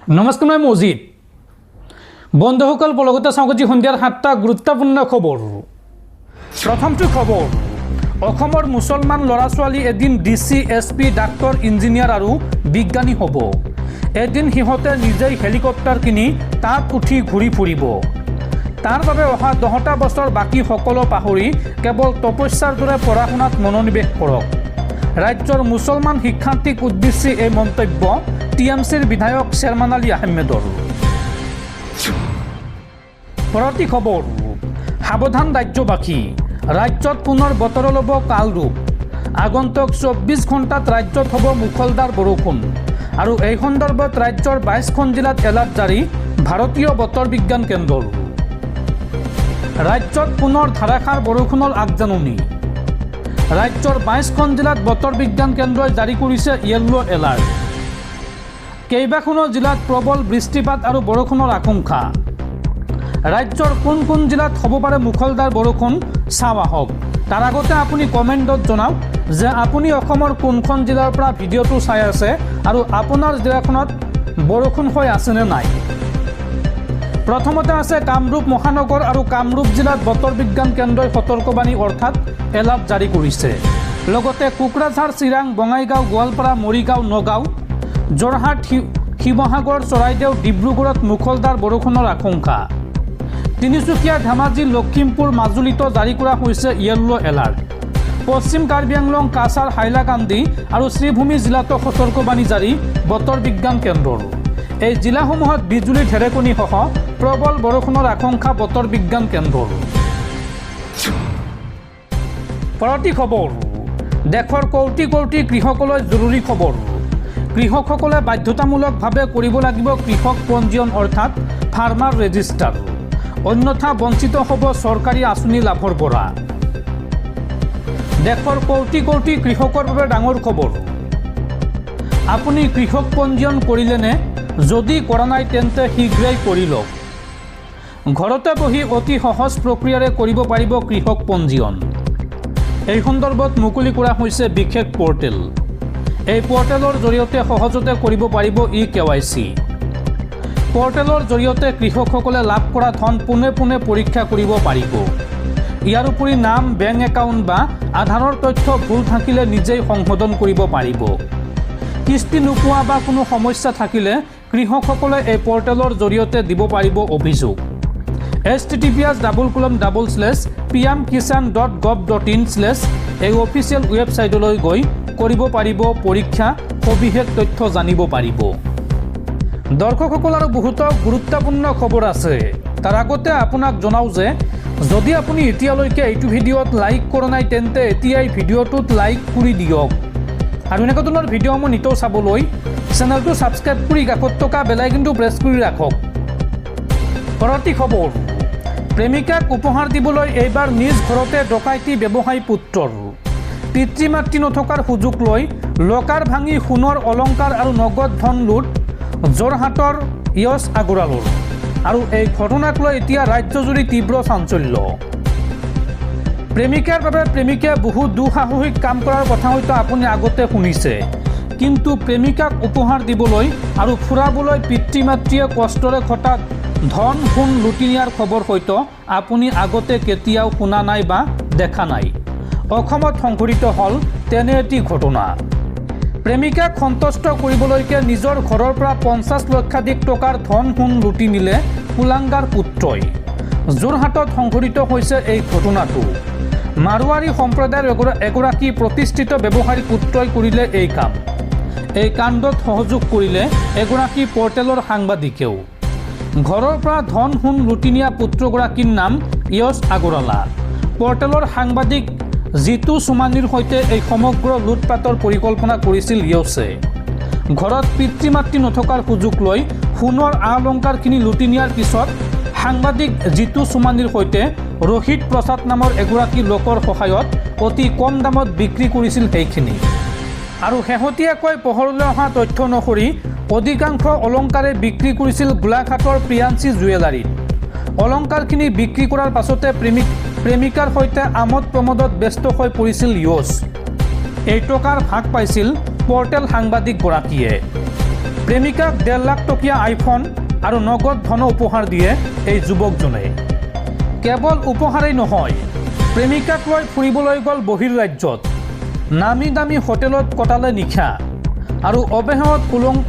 নমস্কাৰ, মই মজিদ। বন্ধুসকল, পলগতে চাওঁগতি সন্ধিয়াৰ 7টা গুৰুত্বপূৰ্ণ খবৰ। প্ৰথমটো খবৰ, অসমৰ মুছলমান ল'ৰা ছোৱালী এদিন DC, SP, ডাক্তৰ, ইঞ্জিনিয়াৰ আৰু বিজ্ঞানী হ'ব। এদিন সিহঁতে নিজেই হেলিকপ্টাৰ কিনি তাত উঠি ঘূৰি ফুৰিব। তাৰ বাবে অহা 10টা বছৰ বাকী সকলো পাহৰি কেৱল তপস্যাৰ দৰে পঢ়া শুনাত মনোনিৱেশ কৰক। ৰাজ্যৰ মুছলমান শিক্ষাৰ্থীক উদ্দেশ্যি এই মন্তব্য TMCৰ বিধায়ক শ্বেৰমান আলী আহমেদৰ। পৰৱৰ্তী খবৰ, সাৱধান ৰাজ্যবাসী, ৰাজ্যত পুনৰ বতৰ ল'ব কাল ৰূপ। আগন্তুক 24 ঘণ্টাত ৰাজ্যত হ'ব মুখলধাৰ বৰষুণ আৰু এই সন্দৰ্ভত ৰাজ্যৰ 22খন জিলাত এলাৰ্ট জাৰি ভাৰতীয় বতৰ বিজ্ঞান কেন্দ্ৰৰ। ৰাজ্যত পুনৰ ধাৰাসাৰ বৰষুণৰ আগজাননী। ৰাজ্যৰ 22খন জিলাত বতৰ বিজ্ঞান কেন্দ্ৰই জাৰি কৰিছে য়েল্লো এলাৰ্ট। কেইবাখনো জিলাত প্ৰবল বৃষ্টিপাত আৰু বৰষুণৰ আশংকা। ৰাজ্যৰ কোন কোন জিলাত হ'ব পাৰে মুখলধাৰ বৰষুণ চাওঁ আহক। তাৰ আগতে আপুনি কমেণ্টত জনাওক যে আপুনি অসমৰ কোনখন জিলাৰ পৰা ভিডিঅ'টো চাই আছে আৰু আপোনাৰ জিলাখনত বৰষুণ হৈ আছেনে নাই। প্ৰথমতে আছে কামৰূপ মহানগৰ আৰু কামৰূপ জিলাত বতৰ বিজ্ঞান কেন্দ্ৰই সতৰ্কবাণী অৰ্থাৎ এলাৰ্ট জাৰি কৰিছে। লগতে কোকৰাঝাৰ, চিৰাং, বঙাইগাঁও, গোৱালপাৰা, মৰিগাঁও, নগাঁও, যোৰহাট, শিৱসাগৰ, চৰাইদেউ, ডিব্ৰুগড়ত মুখলধাৰ বৰষুণৰ আশংকা। তিনিচুকীয়া, ধেমাজি, লখিমপুৰ, মাজুলীতো জাৰি কৰা হৈছে য়েল্লো এলাৰ্ট। পশ্চিম কাৰ্বি আংলং, কাছাৰ, হাইলাকান্দি আৰু শ্ৰীভূমি জিলাতো সতৰ্কবাণী জাৰি বতৰ বিজ্ঞান কেন্দ্ৰৰ। এই জিলাসমূহত বিজুলী ঢেৰেকণিসহ প্ৰবল বৰষুণৰ আশংকা বতৰ বিজ্ঞান কেন্দ্ৰৰ। পৰৱৰ্তী খবৰ, দেশৰ কোটি কোটি কৃষকলৈ জৰুৰী খবৰ। কৃষকসকলে বাধ্যতামূলকভাৱে কৰিব লাগিব কৃষক পঞ্জীয়ন অৰ্থাৎ ফাৰ্মাৰ ৰেজিষ্টাৰ, অন্যথা বঞ্চিত হ'ব চৰকাৰী আঁচনি লাভৰ পৰা। দেশৰ কোটি কোটি কৃষকৰ বাবে ডাঙৰ খবৰ। আপুনি কৃষক পঞ্জীয়ন কৰিলেনে? যদি কৰা নাই তেন্তে শীঘ্ৰেই কৰি লওক। ঘৰতে বহি অতি সহজ প্ৰক্ৰিয়াৰে কৰিব পাৰিব কৃষক পঞ্জীয়ন। এই সন্দৰ্ভত মুকলি কৰা হৈছে বিশেষ পৰ্টেল। এই পৰ্টেলৰ জৰিয়তে সহজতে কৰিব পাৰিব eKYC। পৰ্টেলৰ জৰিয়তে কৃষকসকলে লাভ কৰা ধন পোনে পোনে পৰীক্ষা কৰিব পাৰিব। ইয়াৰ উপৰি নাম, বেংক একাউণ্ট বা আধাৰৰ তথ্য ভুল থাকিলে নিজেই সংশোধন কৰিব পাৰিব। কিস্তি নোপোৱা বা কোনো সমস্যা থাকিলে কৃষকসকলে এই পৰ্টেলৰ জৰিয়তে দিব পাৰিব অভিযোগ। https://pmkisan.gov.in/ এই অফিচিয়েল ৱেবছাইটলৈ গৈ কৰিব পাৰিব পৰীক্ষা, সবিশেষ তথ্য জানিব পাৰিব। দৰ্শকসকল, আৰু বহুতো গুৰুত্বপূৰ্ণ খবৰ আছে। তাৰ আগতে আপোনাক জনাওঁ যে যদি আপুনি এতিয়ালৈকে এইটো ভিডিঅ'ত লাইক কৰা নাই তেন্তে এতিয়াই ভিডিঅ'টোত লাইক কৰি দিয়ক। আৰু এনেকুৱা ধৰণৰ ভিডিঅ'সমূহ নিতৌ চাবলৈ চেনেলটো ছাবস্ক্ৰাইব কৰি কাষত থকা বেল আইকনটো প্ৰেছ কৰি ৰাখক। পৰৱৰ্তী খবৰ, প্ৰেমিকাক উপহাৰ দিবলৈ এইবাৰ নিজ ঘৰতে ডকাইতি ব্যৱসায়ী পুত্ৰৰ। পিতৃ মাতৃ নথকাৰ সুযোগ লৈ লকাৰ ভাঙি সোণৰ অলংকাৰ আৰু নগদ ধন লুট যোৰহাটৰ য়শ আগৰৱালৰ। আৰু এই ঘটনাক লৈ এতিয়া ৰাজ্যজুৰি তীব্ৰ চাঞ্চল্য। প্ৰেমিকাৰ বাবে প্ৰেমিকে বহু দুঃসাহসিক কাম কৰাৰ কথা হয়তো আপুনি আগতে শুনিছে, কিন্তু প্ৰেমিকাক উপহাৰ দিবলৈ আৰু ফুৰাবলৈ পিতৃ মাতৃয়ে কষ্টৰে ঘটা ধন সোণ লুটি নিয়াৰ খবৰ হয়তো আপুনি আগতে কেতিয়াও শুনা নাই বা দেখা নাই। অসমত সংঘটিত হ'ল তেনে এটি ঘটনা। প্ৰেমিকাক সন্তুষ্ট কৰিবলৈকে নিজৰ ঘৰৰ পৰা 50 লক্ষাধিক টকাৰ ধন সোণ লুটি নিলে কুলাংগাৰ পুত্ৰই। যোৰহাটত সংঘটিত হৈছে এই ঘটনাটো। মাৰোৱাৰী সম্প্ৰদায়ৰ এগৰাকী প্ৰতিষ্ঠিত ব্যৱসায়ী পুত্ৰই কৰিলে এই কাম। এই কাণ্ডত সহযোগ কৰিলে এগৰাকী পৰ্টেলৰ সাংবাদিকেও। ঘৰৰ পৰা ধন সোণ লুটি নিয়া পুত্ৰগৰাকীৰ নাম য়শ আগৰৱালা। পৰ্টেলৰ সাংবাদিক জিতু চুমানীৰ সৈতে এই সমগ্ৰ লুটপাটৰ পৰিকল্পনা কৰিছিল য়শে। ঘৰত পিতৃ মাতৃ নথকাৰ সুযোগ লৈ সোণৰ অলংকাৰখিনি লুটি নিয়াৰ পিছত সাংবাদিক জিতু চুমানীৰ সৈতে ৰোহিত প্ৰসাদ নামৰ এগৰাকী লোকৰ সহায়ত অতি কম দামত বিক্ৰী কৰিছিল সেইখিনি। আৰু শেহতীয়াকৈ পোহৰলৈ অহা তথ্য অনুসৰি অধিকাংশ অলংকাৰে বিক্ৰী কৰিছিল গোলাঘাটৰ প্ৰিয়াঞ্চি জুৱেলাৰীত। অলংকাৰখিনি বিক্ৰী কৰাৰ পাছতে প্ৰেমিকাৰ সৈতে আমোদ প্ৰমোদত ব্যস্ত হৈ পৰিছিল য়শ। এই টকাৰ ভাগ পাইছিল পৰ্টেল সাংবাদিকগৰাকীয়ে। প্ৰেমিকাক 1.5 লাখ টকীয়া আইফোন আৰু নগদ ধন উপহাৰ দিয়ে এই যুৱকজনে। কেৱল উপহাৰেই নহয়, প্ৰেমিকাক লৈ ফুৰিবলৈ গ'ল বহিৰ ৰাজ্যত, নামী দামী হোটেলত কটালে নিশা আৰু অৱশেষত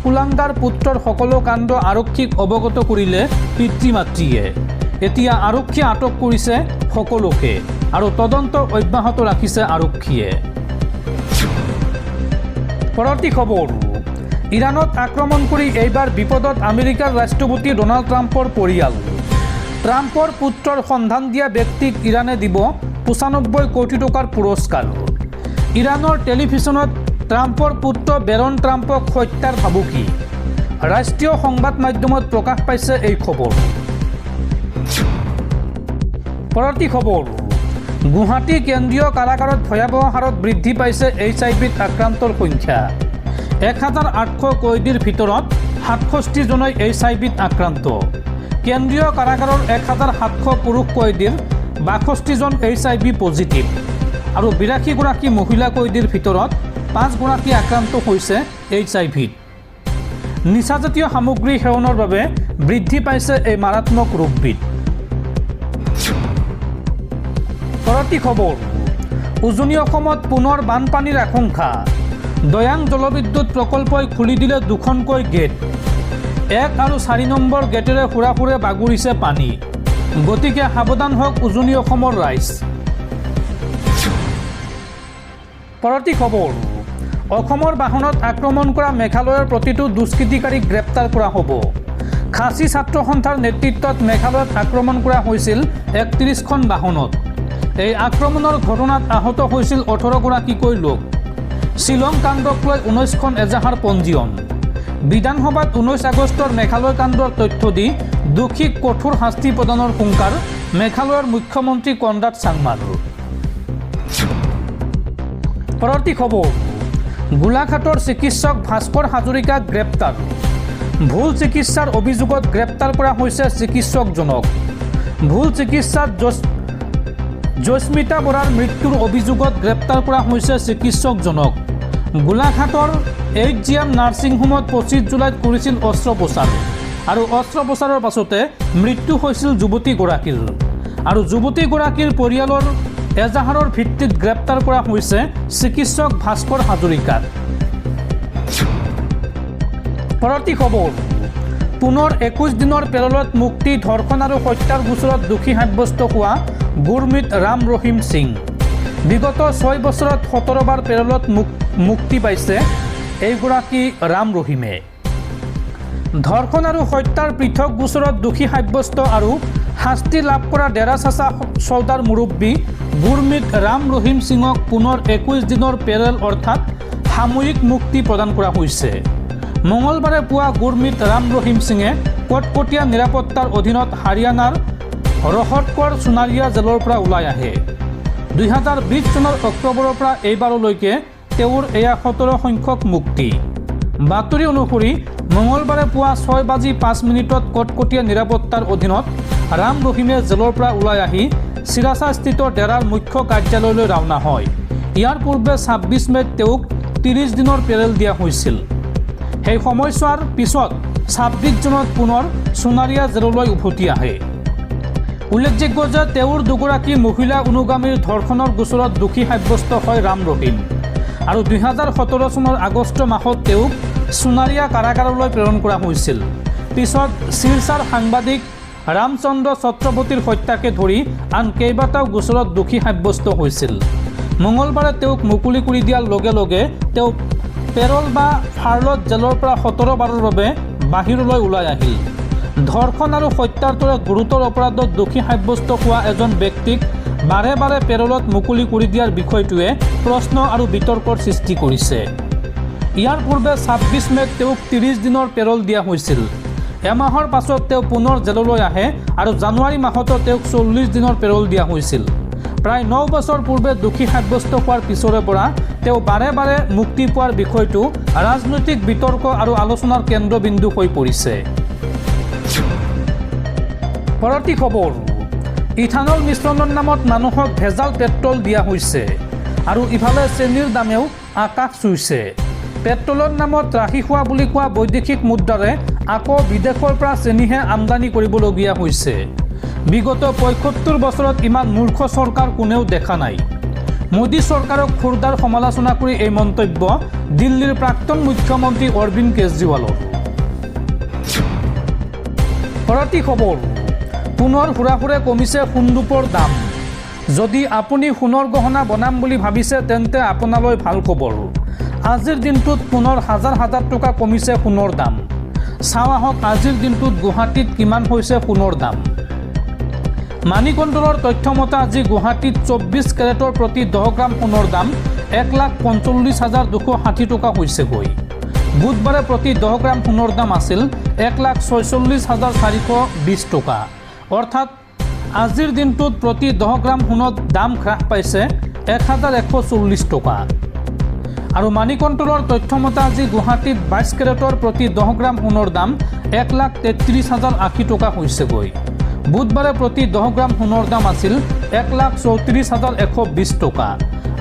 কুলাংগাৰ পুত্ৰৰ সকলো কাণ্ড আৰক্ষীক অৱগত কৰিলে পিতৃ মাতৃয়ে। এতিয়া আৰক্ষীয়ে আটক কৰিছে সকলোকে আৰু তদন্ত অব্যাহত ৰাখিছে আৰক্ষীয়ে। পৰৱৰ্তী খবৰ, ইৰাণত আক্ৰমণ কৰি এইবাৰ বিপদত আমেৰিকাৰ ৰাষ্ট্ৰপতি ডনাল্ড ট্ৰাম্পৰ পৰিয়াল। ট্ৰাম্পৰ পুত্ৰৰ সন্ধান দিয়া ব্যক্তিক ইৰাণে দিব 95 কোটি টকাৰ পুৰস্কাৰ। ইৰাণৰ টেলিভিছনত ট্ৰাম্পৰ পুত্ৰ বেৰন ট্ৰাম্পক হত্যাৰ ভাবুকি। ৰাষ্ট্ৰীয় সংবাদ মাধ্যমত প্ৰকাশ পাইছে এই খবৰ। পৰৱৰ্তী খবৰ, গুৱাহাটী কেন্দ্ৰীয় কাৰাগাৰত ভয়াৱহ হাৰত বৃদ্ধি পাইছে HIV-ত আক্ৰান্তৰ সংখ্যা। 1800 কয়দীৰ ভিতৰত 67 জনেই HIV-ত আক্ৰান্ত। কেন্দ্ৰীয় কাৰাগাৰৰ 1700 পুৰুষ কয়দীৰ 62 জন HIV পজিটিভ আৰু 82 গৰাকী মহিলা কয়দীৰ ভিতৰত 5 গৰাকী আক্ৰান্ত হৈছে HIV-ত। নিচাজাতীয় সামগ্ৰী সেৱনৰ বাবে বৃদ্ধি পাইছে এই মাৰাত্মক ৰোগবিধ। পৰৱৰ্তী খবৰ, উজনি অসমত পুনৰ বানপানীৰ আশংকা। দয়াং জলবিদ্যুৎ প্ৰকল্পই খুলি দিলে 2খনকৈ গেট। 1 আৰু 4 নম্বৰ গেটেৰে সুৰাসুৰে বাগৰিছে পানী। গতিকে সাৱধান হওক উজনি অসমৰ ৰাইজ। পৰৱৰ্তী খবৰ, অসমৰ বাহনত আক্ৰমণ কৰা মেঘালয়ৰ প্ৰতিটো দুষ্কৃতিকাৰীক গ্ৰেপ্তাৰ কৰা হ'ব। খাচী ছাত্ৰ সন্থাৰ নেতৃত্বত মেঘালয়ত আক্ৰমণ কৰা হৈছিল 31খন বাহনত। এই আক্ৰমণৰ ঘটনাত আহত হৈছিল 18 গৰাকীকৈ লোক। শ্বিলং কাণ্ডক লৈ 19খন এজাহাৰ পঞ্জীয়ন। বিধানসভাত 19 আগষ্টৰ মেঘালয় কাণ্ডৰ তথ্য দি দোষীক কঠোৰ শাস্তি প্ৰদানৰ হুংকাৰ মেঘালয়ৰ মুখ্যমন্ত্ৰী কনৰাড চাংমাৰ। পৰৱৰ্তী খবৰ, গোলাঘাটৰ চিকিৎসক ভাস্কৰ হাজৰিকাক গ্ৰেপ্তাৰ। ভুল চিকিৎসাৰ অভিযোগত গ্ৰেপ্তাৰ কৰা হৈছে চিকিৎসকজনক। ভুল চিকিৎসাত জস্মিতা বৰাৰ মৃত্যুৰ অভিযোগত গ্ৰেপ্তাৰ কৰা হৈছে চিকিৎসকজনক। গোলাঘাটৰ HGM নাৰ্ছিং হোমত 25 জুলাইত কৰিছিল অস্ত্ৰোপচাৰ আৰু অস্ত্ৰোপচাৰৰ পাছতে মৃত্যু হৈছিল যুৱতীগৰাকীৰ আৰু যুৱতীগৰাকীৰ পৰিয়ালৰ এজাহাৰৰ ভিত্তিত গ্ৰেপ্তাৰ কৰা হৈছে চিকিৎসক ভাস্কৰ হাজৰিকাক। পৰৱৰ্তী খবৰ, পুনৰ 21 দিনৰ পেৰলত মুক্তি। ধৰ্ষণ আৰু হত্যাৰ গোচৰত দোষী সাব্যস্ত হোৱা গুৰমিত ৰাম ৰহিম সিং। বিগত 6 বছৰত 17 বাৰ পেৰলত মুক্তি পাইছে এইগৰাকী ৰাম ৰহিমে। ধৰ্ষণ আৰু হত্যাৰ পৃথক গোচৰত দোষী সাব্যস্ত আৰু শাস্তি লাভ কৰা ডেৰা চাচা চৌদাৰ মুৰব্বী গুৰমিত ৰাম ৰহিম সিঙক পুনৰ 21 দিনৰ পেৰেল অৰ্থাৎ সাময়িক মুক্তি প্ৰদান কৰা হৈছে। মঙলবাৰে পুৱা গুৰমিত ৰাম ৰহিম সিঙে কটকটীয়া নিৰাপত্তাৰ অধীনত হাৰিয়ানাৰ ৰহটকৰ সোণাৰীয়া জেলৰ পৰা ওলাই আহে। 2020 চনৰ অক্টোবৰৰ পৰা এইবাৰলৈকে তেওঁৰ এয়া 17 সংখ্যক মুক্তি। বাতৰি অনুসৰি মঙলবাৰে পুৱা 6:05 কটকটীয়া নিৰাপত্তাৰ অধীনত ৰাম ৰহিমে জেলৰ পৰা ওলাই আহি চিৰাচাস্থিত ডেৰাৰ মুখ্য কাৰ্যালয়লৈ ৰাওনা হয়। ইয়াৰ পূৰ্বে 26 মে'ত তেওঁক 30 দিনৰ পেৰেল দিয়া হৈছিল। সেই সময়ছোৱাৰ পিছত 26 জুনত পুনৰ সোণাৰীয়া জেললৈ উভতি আহে। উল্লেখযোগ্য যে তেওঁৰ দুগৰাকী মহিলা অনুগামীৰ ধৰ্ষণৰ গোচৰত দোষী সাব্যস্ত হয় ৰাম ৰহিম আৰু 2017 চনৰ আগষ্ট মাহত তেওঁক সোণাৰীয়া কাৰাগাৰলৈ প্ৰেৰণ কৰা হৈছিল। পিছত শিলচাৰ সাংবাদিক ৰামচন্দ্ৰ ছত্ৰপতিৰ হত্যাকে ধৰি আন কেইবাটাও গোচৰত দোষী সাব্যস্ত হৈছিল। মঙলবাৰে তেওঁক মুকলি কৰি দিয়াৰ লগে লগে তেওঁ পেৰল বা ফাৰ্লত জেলৰ পৰা 17 বাৰৰ বাবে বাহিৰলৈ ওলাই আহিল। ধৰ্ষণ আৰু হত্যাৰ দৰে গুৰুতৰ অপৰাধত দোষী সাব্যস্ত হোৱা এজন ব্যক্তিক বাৰে বাৰে পেৰলত মুকলি কৰি দিয়াৰ বিষয়টোৱে প্ৰশ্ন আৰু বিতৰ্কৰ সৃষ্টি কৰিছে। ইয়াৰ পূৰ্বে 26 মে'ত তেওঁক 30 দিনৰ পেৰল দিয়া হৈছিল। এমাহৰ পাছত তেওঁ পুনৰ জেললৈ আহে আৰু জানুৱাৰী মাহতো তেওঁক 40 দিনৰ পেৰল দিয়া হৈছিল। প্ৰায় 9 বছৰ পূৰ্বে দোষী সাব্যস্ত হোৱাৰ পিছৰে পৰা তেওঁ বাৰে বাৰে মুক্তি পোৱাৰ বিষয়টো ৰাজনৈতিক বিতৰ্ক আৰু আলোচনাৰ কেন্দ্ৰবিন্দু হৈ পৰিছে। পৰৱৰ্তী খবৰ, ইথানল মিশ্ৰণৰ নামত মানুহক ভেজাল পেট্ৰল দিয়া হৈছে আৰু ইফালে চেনিৰ দামেও আকাশ চুইছে। পেট্ৰলৰ নামত ৰাখি খোৱা বুলি কোৱা বৈদেশিক মুদ্ৰাৰে আকৌ বিদেশৰ পৰা চেনিহে আমদানি কৰিবলগীয়া হৈছে। বিগত ৭৫ বছৰত ইমান মূৰ্খ চৰকাৰ কোনেও দেখা নাই। মোদী চৰকাৰক খুৰদাৰ সমালোচনা কৰি এই মন্তব্য দিল্লীৰ প্ৰাক্তন মুখ্যমন্ত্ৰী অৰবিন্দ কেজৰিৱালৰ। পৰৱৰ্তী খবৰ, পুনৰ হুৰাহুৰে কমিছে সোণৰূপৰ দাম। যদি আপুনি সোণৰ গহনা বনাম বুলি ভাবিছে তেন্তে আপোনালৈ ভাল খবৰ। আজিৰ দিনটোত পুনৰ হাজাৰ হাজাৰ টকা কমিছে সোণৰ দাম। চাওঁ আহক আজিৰ দিনটোত গুৱাহাটীত কিমান হৈছে সোণৰ দাম। মানি কণ্ট্ৰলৰ তথ্য মতে আজি গুৱাহাটীত 24 কেৰেটৰ প্ৰতি 10 গ্ৰাম সোণৰ দাম 1,45,260 টকা হৈছেগৈ। বুধবাৰে প্ৰতি 10 গ্ৰাম সোণৰ দাম আছিল 1,46,420 টকা। অৰ্থাৎ আজিৰ দিনটোত প্ৰতি 10 গ্ৰাম সোণৰ দাম হ্ৰাস পাইছে 1,140 টকা। আৰু মানি কণ্ট্ৰলৰ তথ্য মতে আজি গুৱাহাটীত 22 কেৰেটৰ প্ৰতি 10 গ্ৰাম সোণৰ দাম 1,33,080 টকা হৈছেগৈ। বুধবাৰে প্ৰতি 10 গ্ৰাম সোণৰ দাম আছিল 1,34,120 টকা।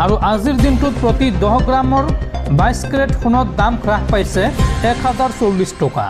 আৰু আজিৰ দিনটোত প্ৰতি 10 গ্ৰামৰ 22 কেৰেট সোণৰ দাম হ্ৰাস পাইছে 1,040 টকা।